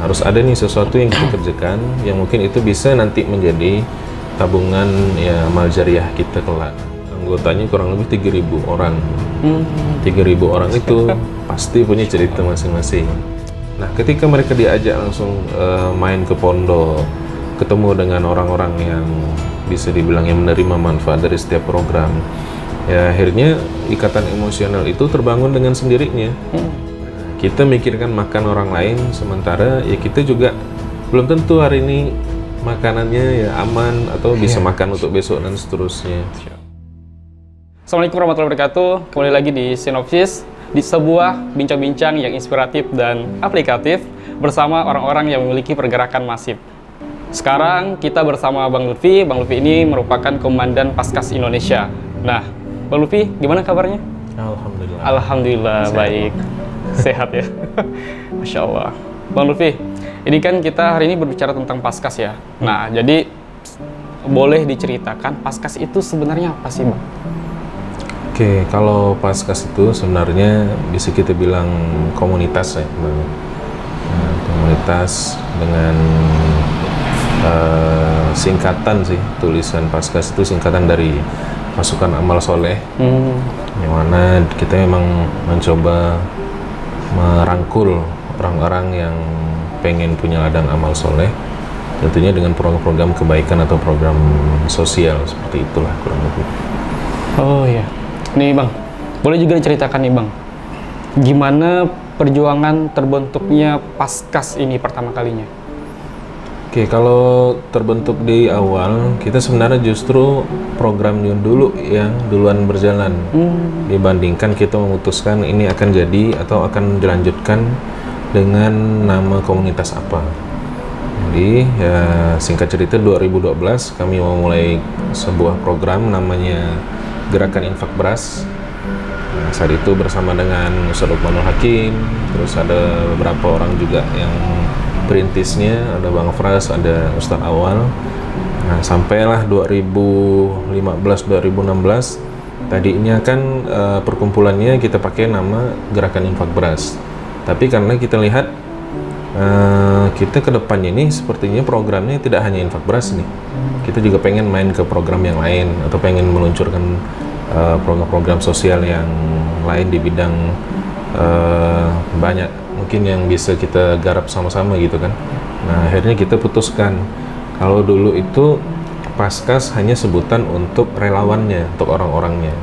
harus ada nih sesuatu yang kita kerjakan yang mungkin itu bisa nanti menjadi tabungan ya amal jariah kita kelak. Anggotanya kurang lebih 3.000 orang. 3.000 orang itu pasti punya cerita masing-masing. Nah, ketika mereka diajak langsung main ke pondok, ketemu dengan orang-orang yang bisa dibilang yang menerima manfaat dari setiap program, ya akhirnya ikatan emosional itu terbangun dengan sendirinya. Kita mikirkan makan orang lain, sementara ya kita juga belum tentu hari ini makanannya ya aman atau bisa makan untuk besok dan seterusnya. Assalamualaikum warahmatullahi wabarakatuh. Kembali lagi di Sinopsis, di sebuah bincang-bincang yang inspiratif dan aplikatif bersama orang-orang yang memiliki pergerakan masif. Sekarang kita bersama Bang Lutfi. Bang Lutfi ini merupakan Komandan Paskas Indonesia. Nah, Bang Lutfi, gimana kabarnya? Alhamdulillah. Alhamdulillah, baik. Sehat ya? Masya Allah. Bang Lutfi, ini kan kita hari ini berbicara tentang Paskas ya. Nah, jadi boleh diceritakan Paskas itu sebenarnya apa sih, Bang? Oke, kalau Paskas itu sebenarnya bisa kita bilang komunitas ya, Bang. Nah, komunitas dengan singkatan sih, tulisan Paskas itu singkatan dari Pasukan Amal Soleh, yang mana kita memang mencoba merangkul orang-orang yang pengen punya ladang amal soleh, tentunya dengan program-program kebaikan atau program sosial, seperti itulah kurang lebih. Oh ya, nih Bang, boleh juga diceritakan nih Bang, gimana perjuangan terbentuknya Paskas ini pertama kalinya? Oke, kalau terbentuk di awal, kita sebenarnya justru programnya dulu yang duluan berjalan, dibandingkan kita memutuskan ini akan jadi atau akan dilanjutkan dengan nama komunitas apa. Jadi ya singkat cerita 2012 kami memulai sebuah program namanya Gerakan Infak Beras. Nah, saat itu bersama dengan Ustadz Luqmanul Hakim, terus ada beberapa orang juga yang perintisnya, ada Bang Fras, ada Ustadz Awal. Nah, sampailah 2015-2016 tadinya kan perkumpulannya kita pakai nama Gerakan Infak Beras. Tapi karena kita lihat kita ke depannya ini sepertinya programnya tidak hanya infak beras nih. Kita juga pengen main ke program yang lain atau pengen meluncurkan program-program sosial yang lain di bidang banyak mungkin yang bisa kita garap sama-sama gitu kan. Nah, akhirnya kita putuskan kalau dulu itu Paskas hanya sebutan untuk relawannya, untuk orang-orangnya.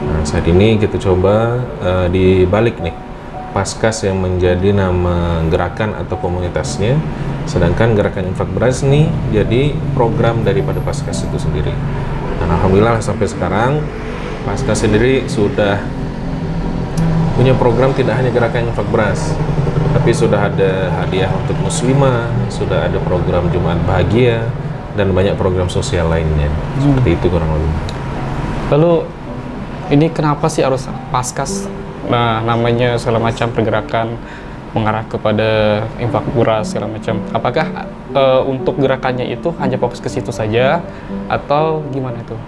Nah, saat ini kita coba dibalik nih, Paskas yang menjadi nama gerakan atau komunitasnya, sedangkan Gerakan Infak Beras nih jadi program daripada Paskas itu sendiri. Dan alhamdulillah sampai sekarang Paskas sendiri sudah punya program tidak hanya Gerakan Infak Beras, tapi sudah ada hadiah untuk muslimah, sudah ada program Jumat Bahagia, dan banyak program sosial lainnya. Seperti itu kurang lebih. Lalu ini kenapa sih harus Paskas? Nah, namanya segala macam pergerakan mengarah kepada infak beras segala macam. Apakah untuk gerakannya itu hanya fokus ke situ saja atau gimana tuh?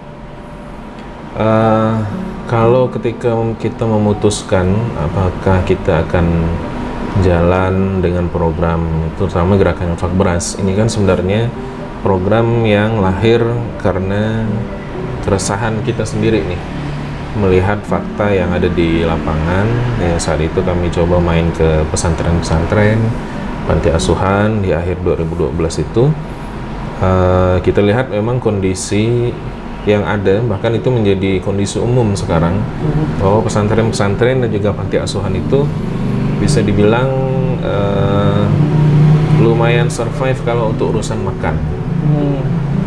Kalau ketika kita memutuskan apakah kita akan jalan dengan program terutama Gerakan Infak Beras, ini kan sebenarnya program yang lahir karena keresahan kita sendiri nih, melihat fakta yang ada di lapangan. Ya, saat itu kami coba main ke pesantren-pesantren, panti asuhan di akhir 2012 itu. Kita lihat memang kondisi yang ada, bahkan itu menjadi kondisi umum sekarang, bahwa pesantren-pesantren dan juga panti asuhan itu bisa dibilang lumayan survive kalau untuk urusan makan.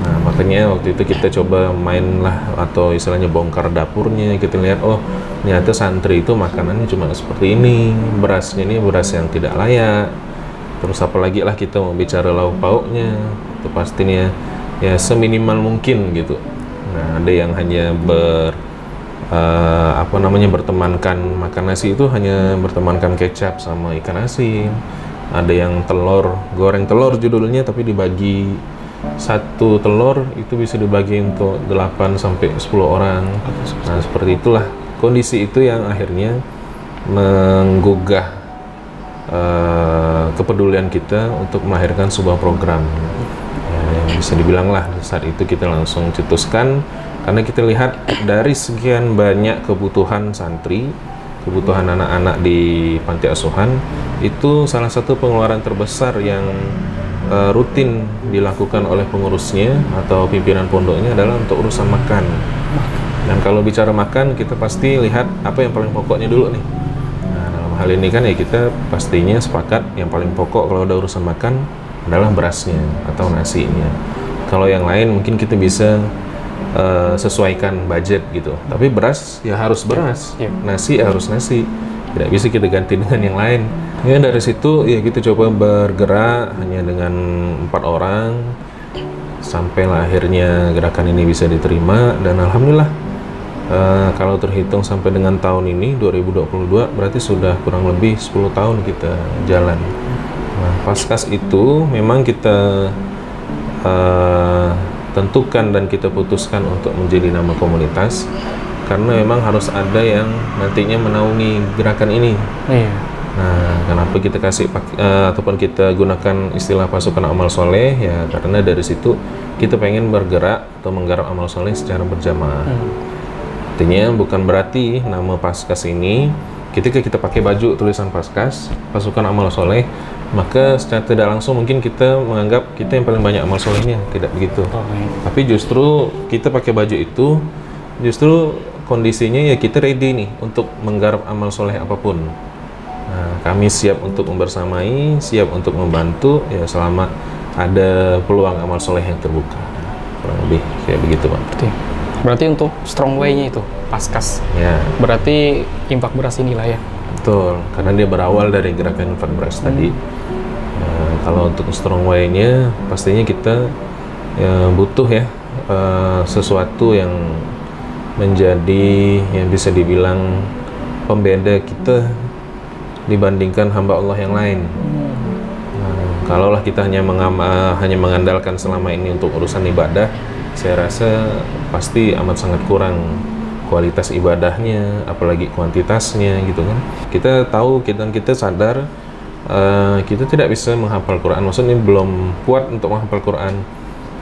Nah, makanya waktu itu kita coba main lah, atau istilahnya bongkar dapurnya. Kita lihat, oh ternyata santri itu makanannya cuma seperti ini, berasnya ini beras yang tidak layak. Terus apalagi lah kita mau bicara lauk pauknya, itu pastinya ya seminimal mungkin gitu. Nah, ada yang hanya bertemankan makan nasi itu hanya bertemankan kecap sama ikan asin. Ada yang goreng telur judulnya, tapi dibagi satu telur itu bisa dibagi untuk 8 sampai 10 orang. Nah, seperti itulah kondisi itu yang akhirnya menggugah kepedulian kita untuk melahirkan sebuah program. Yang bisa dibilang lah saat itu kita langsung cetuskan karena kita lihat dari sekian banyak kebutuhan santri, kebutuhan anak-anak di panti asuhan, itu salah satu pengeluaran terbesar yang rutin dilakukan oleh pengurusnya atau pimpinan pondoknya adalah untuk urusan makan. Dan kalau bicara makan, kita pasti lihat apa yang paling pokoknya dulu nih. Nah, dalam hal ini kan ya kita pastinya sepakat yang paling pokok kalau ada urusan makan adalah berasnya atau nasinya. Kalau yang lain mungkin kita bisa sesuaikan budget gitu. Tapi beras ya harus beras, nasi ya harus nasi. Tidak bisa kita ganti dengan yang lain. Ya dari situ ya kita coba bergerak hanya dengan 4 orang sampailah akhirnya gerakan ini bisa diterima dan alhamdulillah kalau terhitung sampai dengan tahun ini 2022 berarti sudah kurang lebih 10 tahun kita jalan. Nah, Paskas itu memang kita tentukan dan kita putuskan untuk menjadi nama komunitas karena memang harus ada yang nantinya menaungi gerakan ini. Nah, kenapa kita kasih ataupun kita gunakan istilah pasukan amal soleh ya karena dari situ kita pengen bergerak atau menggarap amal soleh secara berjamaah. Artinya bukan berarti nama Paskas ini ketika kita pakai baju tulisan Paskas pasukan amal soleh maka secara tidak langsung mungkin kita menganggap kita yang paling banyak amal solehnya, tidak begitu. Tapi justru kita pakai baju itu justru kondisinya ya kita ready nih untuk menggarap amal soleh apapun. Nah, kami siap untuk membersamai, siap untuk membantu ya selama ada peluang amal soleh yang terbuka. Kurang lebih kayak begitu, Pak. Berarti untuk strong way-nya itu Paskas. Ya. Berarti infak beras inilah ya. Betul, karena dia berawal dari gerakan infak beras tadi. Kalau untuk strong way-nya pastinya kita ya, butuh ya sesuatu yang menjadi yang bisa dibilang pembeda kita dibandingkan hamba Allah yang lain. Kalaulah kita hanya mengandalkan selama ini untuk urusan ibadah, saya rasa pasti amat sangat kurang kualitas ibadahnya, apalagi kuantitasnya gitu kan. Kita tahu, kita sadar kita tidak bisa menghafal Quran, maksudnya belum kuat untuk menghafal Quran.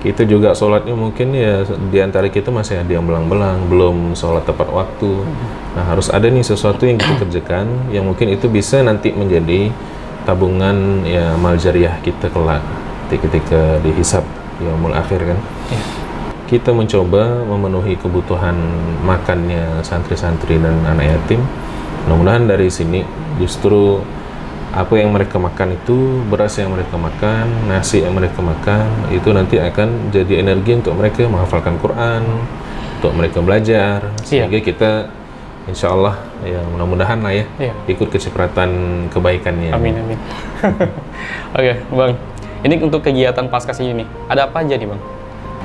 Kita juga sholatnya mungkin ya diantara kita masih ada yang belang-belang, belum sholat tepat waktu. Nah, harus ada nih sesuatu yang kita kerjakan yang mungkin itu bisa nanti menjadi tabungan ya amal jariah kita kelak ketika dihisab yaumul akhir kan. Kita mencoba memenuhi kebutuhan makannya santri-santri dan anak yatim. Mudah-mudahan dari sini justru apa yang mereka makan itu, beras yang mereka makan, nasi yang mereka makan, itu nanti akan jadi energi untuk mereka menghafalkan Quran, untuk mereka belajar, sehingga kita insya Allah ya mudah-mudahan lah ya ikut kecipratan kebaikannya. Amin, amin. Oke, Bang. Ini untuk kegiatan Paskas ini nih, ada apa aja nih, Bang?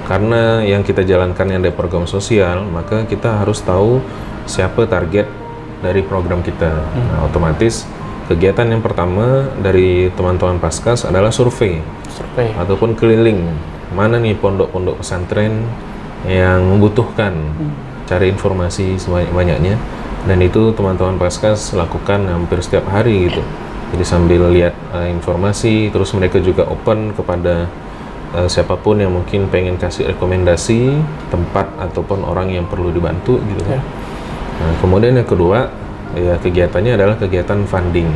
Karena yang kita jalankan yang ada program sosial, maka kita harus tahu siapa target dari program kita. Nah, otomatis kegiatan yang pertama dari teman-teman Paskas adalah survei ataupun keliling. Mana nih pondok-pondok pesantren yang membutuhkan cari informasi sebanyak-banyaknya, dan itu teman-teman Paskas lakukan hampir setiap hari gitu. Jadi sambil lihat informasi, terus mereka juga open kepada siapapun yang mungkin pengen kasih rekomendasi tempat ataupun orang yang perlu dibantu gitu kan. Nah, kemudian yang kedua ya kegiatannya adalah kegiatan funding.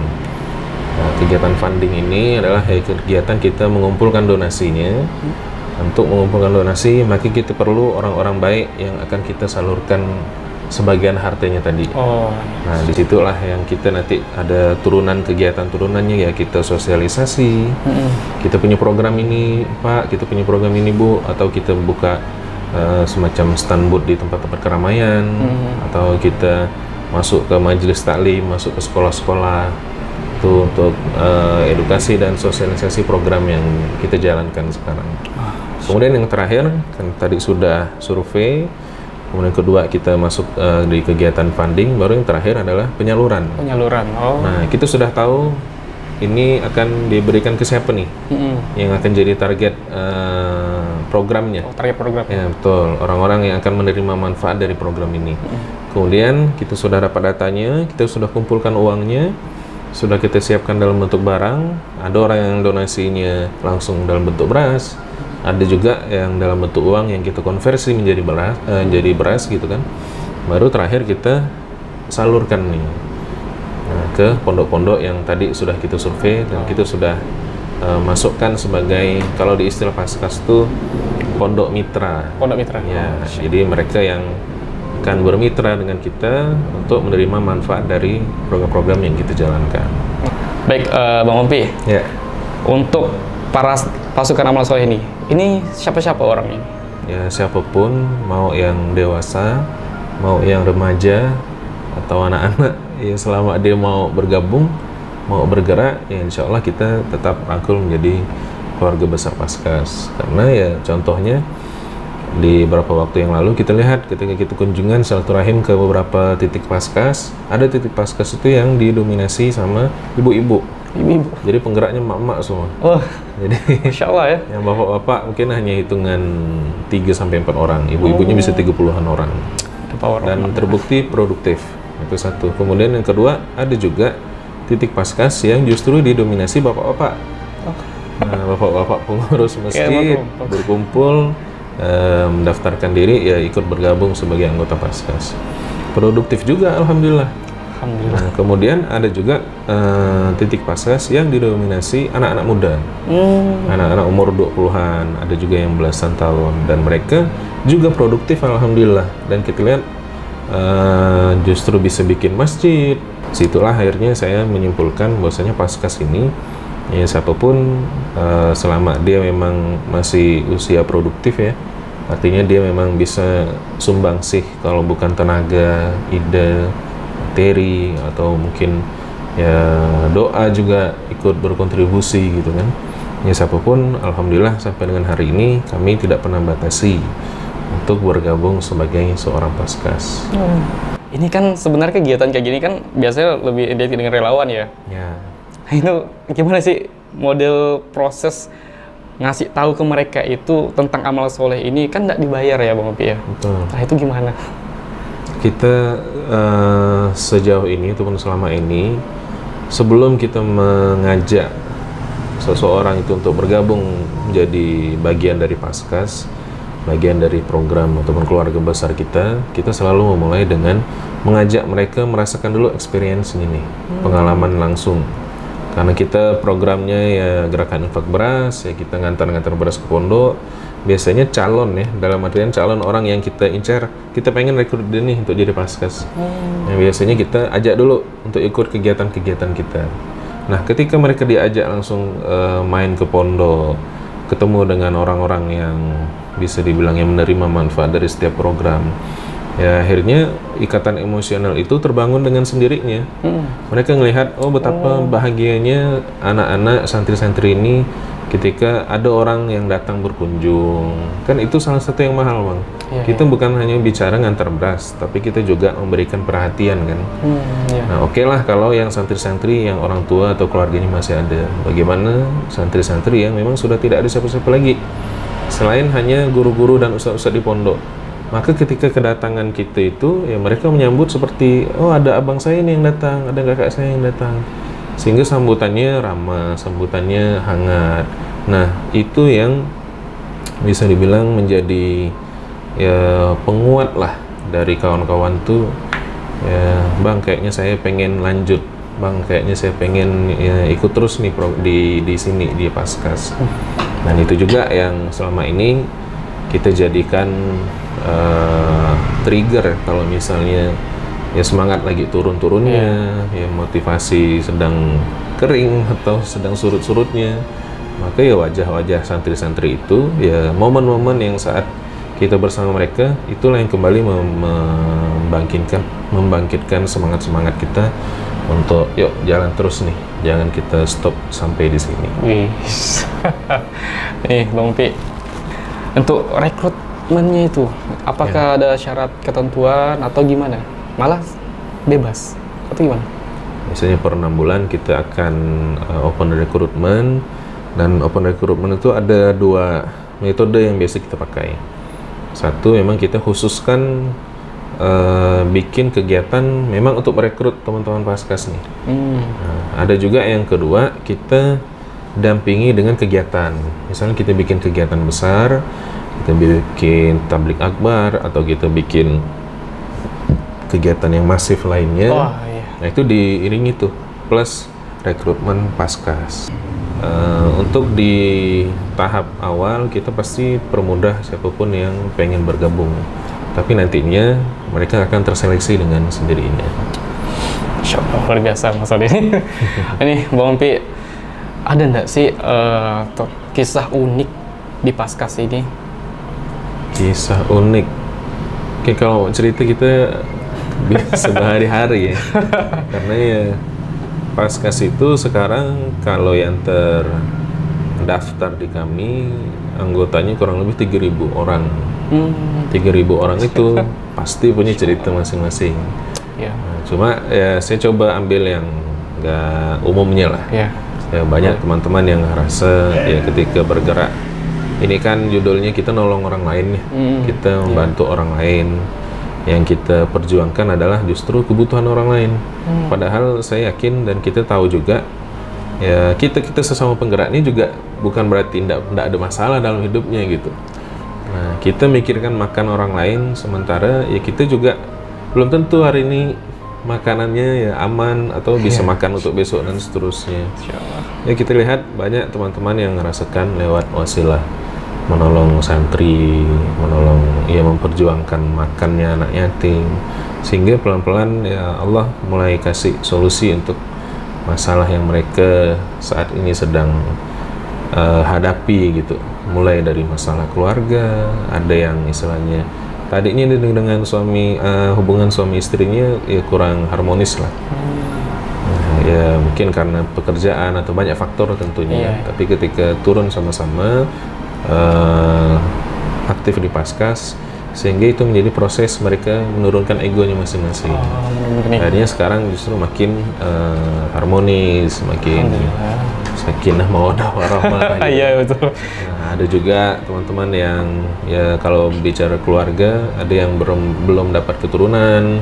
Nah, kegiatan funding ini adalah kegiatan kita mengumpulkan donasinya. Untuk mengumpulkan donasi maka kita perlu orang-orang baik yang akan kita salurkan sebagian hartanya tadi. Nah, disitulah yang kita nanti ada turunan kegiatan turunannya ya kita sosialisasi. Kita punya program ini Pak, kita punya program ini Bu, atau kita buka semacam stand booth di tempat-tempat keramaian, atau kita masuk ke majelis taklim, masuk ke sekolah-sekolah itu untuk edukasi dan sosialisasi program yang kita jalankan sekarang. Kemudian yang terakhir kan tadi sudah survei. Kemudian kedua kita masuk di kegiatan funding, baru yang terakhir adalah penyaluran. Nah, kita sudah tahu ini akan diberikan ke siapa nih yang akan jadi target programnya. Target program. Ya, betul. Orang-orang yang akan menerima manfaat dari program ini. Kemudian kita sudah dapat datanya, kita sudah kumpulkan uangnya. sudah kita siapkan dalam bentuk barang. Ada orang yang donasinya langsung dalam bentuk beras, ada juga yang dalam bentuk uang yang kita konversi menjadi beras gitu kan. Baru terakhir kita salurkan nih ke pondok-pondok yang tadi sudah kita survei dan kita sudah masukkan sebagai, kalau di istilah Paskas tuh, pondok mitra. Pondok mitra. Ya, jadi mereka yang akan bermitra dengan kita untuk menerima manfaat dari program-program yang kita jalankan. Baik, Bang Ompi. Ya. Untuk para pasukan amal soleh ini siapa-siapa orangnya? Ya, siapapun, mau yang dewasa, mau yang remaja atau anak-anak, ya selama dia mau bergabung, mau bergerak, ya insya Allah kita tetap rangkul menjadi keluarga besar Paskas. Karena ya contohnya di beberapa waktu yang lalu kita lihat ketika kita kunjungan silaturahim ke beberapa titik Paskas, ada titik Paskas itu yang didominasi sama ibu-ibu. Ibu-ibu. Jadi penggeraknya emak-emak semua. Oh, jadi Insya Allah ya. yang bapak-bapak mungkin hanya hitungan 3-4 orang, ibu-ibunya bisa 30-an orang. Dan terbukti produktif. Itu satu. Kemudian yang kedua, ada juga titik Paskas yang justru didominasi bapak-bapak. Nah, bapak-bapak pengurus masjid berkumpul, mendaftarkan diri, ya ikut bergabung sebagai anggota Paskas. Produktif juga, alhamdulillah. Nah, kemudian ada juga titik Paskas yang didominasi anak-anak muda. Anak-anak umur 20-an, ada juga yang belasan tahun, dan mereka juga produktif, alhamdulillah. Dan kita lihat justru bisa bikin masjid. Situlah akhirnya saya menyimpulkan bahwasanya Paskas ini, ya siapapun selama dia memang masih usia produktif ya, artinya dia memang bisa sumbangsih, kalau bukan tenaga, ide, materi, atau mungkin ya doa juga ikut berkontribusi gitu kan. Ya siapapun, alhamdulillah sampai dengan hari ini kami tidak pernah batasi untuk bergabung sebagai seorang Paskas. Ini kan sebenarnya kegiatan kayak gini kan biasanya lebih identik dengan relawan ya. Ya. Itu gimana sih model proses ngasih tahu ke mereka itu tentang amal soleh ini, kan nggak dibayar ya Bang Opi ya? Betul. Nah itu gimana? Kita sejauh ini ataupun selama ini, sebelum kita mengajak seseorang itu untuk bergabung menjadi bagian dari Paskas, bagian dari program ataupun keluarga besar kita selalu memulai dengan mengajak mereka merasakan dulu experience ini, pengalaman langsung. Karena kita programnya ya gerakan infak beras, ya kita ngantar-ngantar beras ke pondok. Biasanya calon ya, dalam artian calon orang yang kita incar, kita pengen rekrut dia nih untuk jadi Paskas. Biasanya kita ajak dulu untuk ikut kegiatan-kegiatan kita. Nah, ketika mereka diajak langsung main ke pondok, ketemu dengan orang-orang yang bisa dibilang yang menerima manfaat dari setiap program, ya akhirnya ikatan emosional itu terbangun dengan sendirinya. Mereka melihat, oh betapa bahagianya anak-anak santri-santri ini ketika ada orang yang datang berkunjung. Kan itu salah satu yang mahal, Bang. Kita bukan hanya bicara ngantar beras, tapi kita juga memberikan perhatian kan. Nah oke lah kalau yang santri-santri yang orang tua atau keluarganya masih ada. Bagaimana santri-santri yang memang sudah tidak ada siapa-siapa lagi selain hanya guru-guru dan ustadz-ustadz di pondok? Maka ketika kedatangan kita itu, ya mereka menyambut seperti, oh ada abang saya ini yang datang, ada kakak saya yang datang. Sehingga sambutannya ramah, sambutannya hangat. Nah, itu yang bisa dibilang menjadi ya penguat lah dari kawan-kawan tuh. Ya, Bang, kayaknya saya pengen lanjut. Bang, kayaknya saya pengen ya, ikut terus nih di sini, di Paskas. Dan itu juga yang selama ini kita jadikan trigger kalau misalnya ya semangat lagi turun-turunnya, ya motivasi sedang kering atau sedang surut-surutnya, maka ya wajah-wajah santri-santri itu ya momen-momen yang saat kita bersama mereka itulah yang kembali membangkitkan semangat-semangat kita untuk yuk jalan terus nih, jangan kita stop sampai di sini. Nih Bang Pi, untuk rekrutmennya itu apakah ada syarat ketentuan atau gimana? Malah bebas atau gimana? Biasanya per 6 bulan kita akan open recruitment, dan open recruitment itu ada 2 metode yang biasa kita pakai. Satu, memang kita khususkan bikin kegiatan memang untuk merekrut teman-teman Paskas nih. Nah, ada juga yang kedua, kita dampingi dengan kegiatan. Misalnya kita bikin kegiatan besar, kita bikin tablik akbar, atau kita bikin kegiatan yang masif lainnya. Nah itu diiringi tuh plus rekrutmen Paskas. Untuk di tahap awal kita pasti permudah siapapun yang pengen bergabung, tapi nantinya mereka akan terseleksi dengan sendirinya. Insya Allah, luar biasa Mas Odi. Ini Bang Ompi, ada nggak sih kisah unik di Paskas ini? Kisah unik? Oke, kalau cerita kita bisa berhari-hari ya. Karena ya Paskas itu sekarang kalau yang terdaftar di kami anggotanya kurang lebih 3.000 orang. 3.000 orang itu pasti punya cerita masing-masing. Nah, cuma ya saya coba ambil yang nggak umumnya lah. Ya, banyak teman-teman yang ngerasa ya ketika bergerak, ini kan judulnya kita nolong orang lain nih, kita membantu orang lain. Yang kita perjuangkan adalah justru kebutuhan orang lain. Padahal saya yakin dan kita tahu juga ya kita sesama penggerak ini juga bukan berarti tidak ada masalah dalam hidupnya gitu. Nah, kita mikirkan makan orang lain, sementara ya kita juga belum tentu hari ini makanannya ya aman atau bisa makan untuk besok dan seterusnya. Ya kita lihat banyak teman-teman yang merasakan lewat wasilah menolong santri, menolong ya memperjuangkan makannya anak yatim, sehingga pelan-pelan ya Allah mulai kasih solusi untuk masalah yang mereka saat ini sedang hadapi gitu. Mulai dari masalah keluarga, ada yang istilahnya tadinya dengan suami hubungan suami istrinya ya kurang harmonis lah. Ya mungkin karena pekerjaan atau banyak faktor tentunya. Tapi ketika turun sama-sama aktif di Paskas, sehingga itu menjadi proses mereka menurunkan egonya masing-masing. Akhirnya sekarang justru makin harmonis, makin sakinah mawaddah warahmah. Iya betul. Nah, ada juga teman-teman yang ya kalau bicara keluarga, ada yang belum dapat keturunan,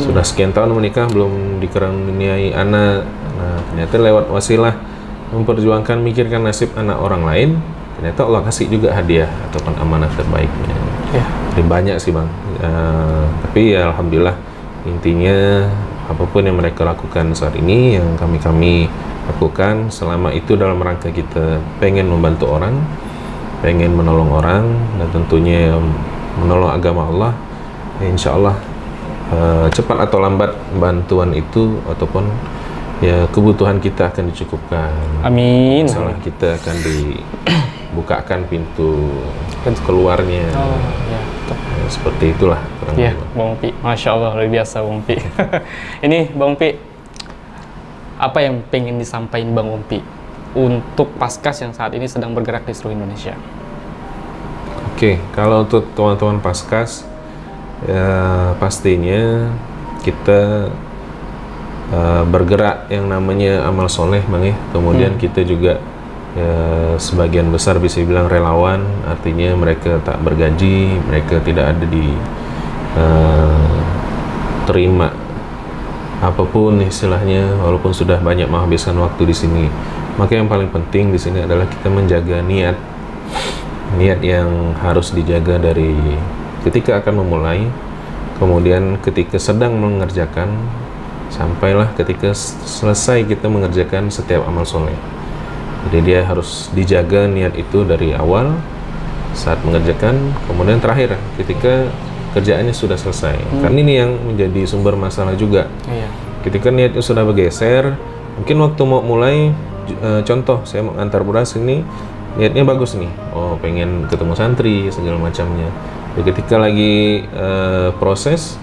sudah sekian tahun menikah belum dikaruniai anak. Nah ternyata lewat wasilah memperjuangkan mikirkan nasib anak orang lain, ternyata Allah kasih juga hadiah ataupun amanah terbaiknya. Jadi banyak sih Bang, tapi ya Alhamdulillah intinya apapun yang mereka lakukan saat ini, yang kami lakukan selama itu dalam rangka kita pengen membantu orang, pengen menolong orang, dan tentunya menolong agama Allah, ya insya Allah cepat atau lambat bantuan itu ataupun ya kebutuhan kita akan dicukupkan. Amin. Salah kita akan dibukakan pintu keluarnya. Ya, seperti itulah. Ya, Bang Ompi, Masya Allah luar biasa Bang Ompi. Ini Bang Ompi, apa yang pengen disampaikan Bang Ompi untuk Paskas yang saat ini sedang bergerak di seluruh Indonesia? Oke, kalau untuk teman-teman Paskas, ya pastinya kita bergerak yang namanya amal soleh Bang ya. Kemudian kita juga ya, sebagian besar bisa dibilang relawan, artinya mereka tak bergaji, mereka tidak ada di terima apapun istilahnya, walaupun sudah banyak menghabiskan waktu di sini. Maka yang paling penting di sini adalah kita menjaga niat yang harus dijaga dari ketika akan memulai, kemudian ketika sedang mengerjakan, sampailah ketika selesai kita mengerjakan setiap amal soleh. Jadi dia harus dijaga niat itu dari awal saat mengerjakan, kemudian terakhir ketika kerjaannya sudah selesai. Karena ini yang menjadi sumber masalah juga. Ketika niatnya sudah bergeser, mungkin waktu mau mulai, contoh saya mau antar beras ini, niatnya bagus nih, oh pengen ketemu santri segala macamnya. Ketika lagi proses,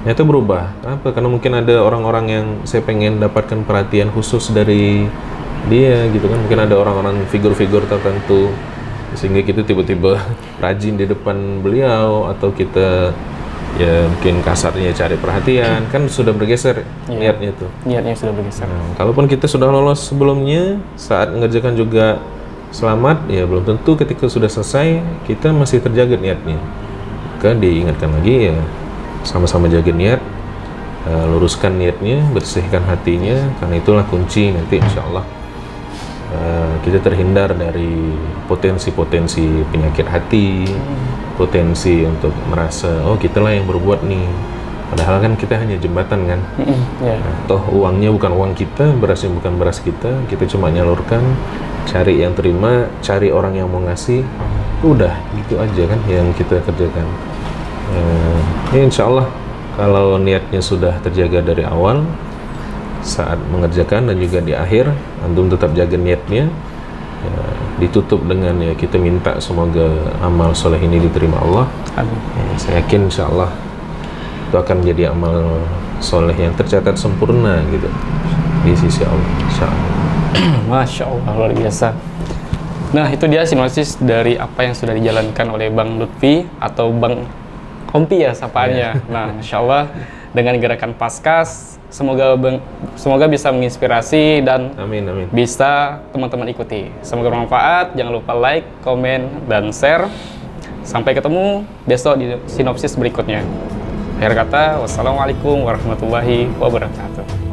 ternyata berubah. Kenapa? Karena mungkin ada orang-orang yang saya pengen dapatkan perhatian khusus dari dia gitu kan. Mungkin ada orang-orang figur-figur tertentu, sehingga kita tiba-tiba rajin di depan beliau, atau kita ya mungkin kasarnya cari perhatian, kan sudah bergeser niatnya tuh. Niatnya sudah bergeser. Nah, kalaupun kita sudah lolos sebelumnya, saat mengerjakan juga selamat, ya belum tentu ketika sudah selesai kita masih terjaga niatnya. Maka diingatkan lagi ya, sama-sama jaga niat, luruskan niatnya, bersihkan hatinya, karena itulah kunci nanti insya Allah kita terhindar dari potensi-potensi penyakit hati, potensi untuk merasa oh kitalah yang berbuat nih, padahal kan kita hanya jembatan kan. Toh uangnya bukan uang kita, berasnya bukan beras kita cuma nyalurkan, cari yang terima, cari orang yang mau ngasih, udah gitu aja kan yang kita kerjakan. Ya insya Allah kalau niatnya sudah terjaga dari awal, saat mengerjakan dan juga di akhir, antum tetap jaga niatnya, ya, ditutup dengan ya kita minta semoga amal soleh ini diterima Allah. Saya yakin insya Allah itu akan menjadi amal soleh yang tercatat sempurna gitu di sisi Allah, insya Allah. Masya Allah, luar biasa. Nah, itu dia sinopsis dari apa yang sudah dijalankan oleh Bang Lutfi atau Bang Kompi ya sapaannya. Nah, Masya Allah, dengan gerakan Paskas, semoga bisa menginspirasi dan Amin, amin. bisa teman-teman ikuti. Semoga bermanfaat. Jangan lupa like, komen, dan share. Sampai ketemu besok di sinopsis berikutnya. Akhir kata, wassalamualaikum warahmatullahi wabarakatuh.